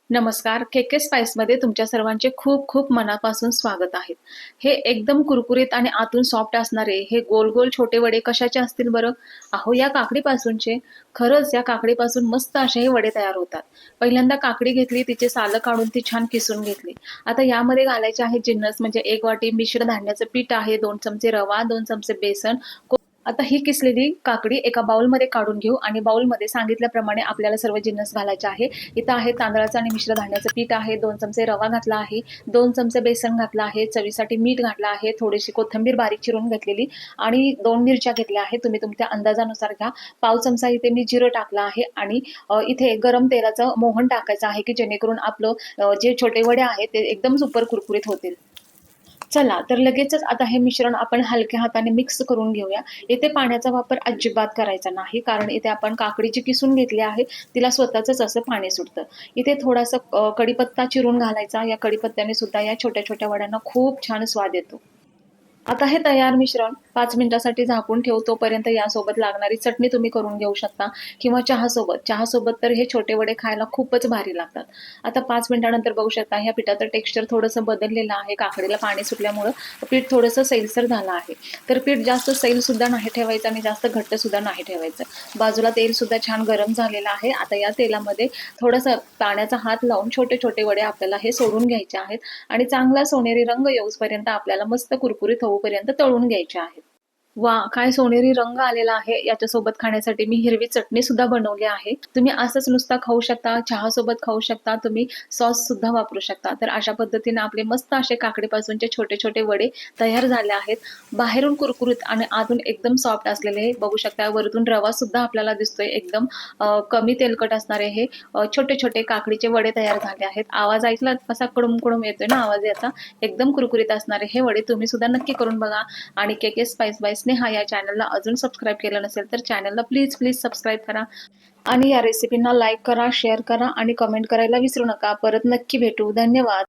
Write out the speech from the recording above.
नमस्कार. के स्पाइसमध्ये तुमच्या सर्वांचे खूप खूप मनापासून स्वागत आहे. हे एकदम कुरकुरीत आणि आतून सॉफ्ट असणारे हे गोल-गोल छोटे वडे कशाचे असतील बरं? अहो या काकडीपासूनचे. खरंच या काकडीपासून मस्त असे हे वडे तयार होतात. पहिल्यांदा काकडी घेतली, तिचे सालं काढून ती छान किसून घेतली. आता यामध्ये घालायचे आहेत जिन्नस म्हणजे 1 वाटी मिश्र धान्याचं पीठ आहे, 2 चमचे रवा, 2 चमचे बेसन, आता ही किसलेली काकडी एका बाउलमध्ये काढून घेऊ आणि बाउलमध्ये सांगितल्याप्रमाणे आपल्याला सर्व जिन्नस घालायचे आहे. इथं आहे तांदळाचं आणि मिश्र धान्याचं पीठ आहे, 2 चमचे रवा घातला आहे, 2 चमचे बेसन घातलं आहे, चवीसाठी मीठ घातलं आहे, थोडीशी कोथिंबीर बारीक चिरून घेतलेली आणि 2 मिरच्या घेतल्या आहेत. तुम्ही तुमच्या अंदाजानुसार घ्या. पाव चमचा इथे मी जिरं टाकलं आहे आणि इथे गरम तेलाचं मोहन टाकायचं आहे, की जेणेकरून आपलं जे छोटे वडे आहेत ते एकदम सुपर कुरकुरीत होतील. चला तर लगेचच आता हे मिश्रण आपण हलक्या हाताने मिक्स करून घेऊया. इथे पाण्याचा वापर अजिबात करायचा नाही, कारण इथे आपण काकडी जी किसून घेतली आहे, तिला स्वतःचंच असं पाणी सुटतं. इथे थोडासा कढीपत्ता चिरून घालायचा. या कढीपत्त्याने सुद्धा या छोट्या-छोट्या वड्यांना खूप छान स्वाद येतो. आता हे तयार मिश्रण 5 मिनिटासाठी झाकून ठेवू. तोपर्यंत यासोबत लागणारी चटणी तुम्ही करून घेऊ शकता किंवा चहासोबत. चहासोबत तर हे छोटे वडे खायला खूपच भारी लागतात. आता 5 मिनिटानंतर बघू शकता ह्या पिठाचं टेक्स्चर थोडंसं बदललेलं आहे. काकडीला पाणी सुटल्यामुळं पीठ थोडंसं सैलसर झालं आहे. तर पीठ जास्त सैलसुद्धा नाही ठेवायचं आणि जास्त घट्टसुद्धा नाही ठेवायचं. बाजूला तेलसुद्धा छान गरम झालेलं आहे. आता या तेलामध्ये थोडंसं पाण्याचा हात लावून छोटे-छोटे वडे आपल्याला हे सोडून घ्यायचे आहेत आणि चांगला सोनेरी रंग येऊपर्यंत आपल्याला मस्त कुरकुरीत होऊपर्यंत तळून घ्यायचे आहेत. वाह! काय सोनेरी रंग आलेला आहे. याच्यासोबत खाण्यासाठी मी हिरवी चटणी सुद्धा बनवली आहे. तुम्ही असंच नुसता खाऊ शकता, चहासोबत खाऊ शकता, तुम्ही सॉस सुद्धा वापरू शकता. तर अशा पद्धतीने आपले मस्त असे काकडीपासूनचे छोटे-छोटे वडे तयार झाले आहेत. बाहेरून कुरकुरीत आणि आतून एकदम सॉफ्ट असलेले हे बघू शकता. वरतून रवा सुद्धा आपल्याला दिसतोय. एकदम कमी तेलकट असणारे हे छोटे-छोटे काकडीचे वडे तयार झाले आहेत. आवाज ऐकलात कसा कडूम-कडूम येतोय ना आवाज याचा. एकदम कुरकुरीत असणारे हे वडे तुम्ही सुद्धा नक्की करून बघा आणि के स्पाइस बाय स्नेहा या चॅनलला अजून सबस्क्राईब केलं नसेल तर चॅनलला प्लीज प्लीज सबस्क्राईब करा आणि या रेसिपींना लाईक करा, शेअर करा आणि कमेंट करायला विसरू नका. परत नक्की भेटू. धन्यवाद.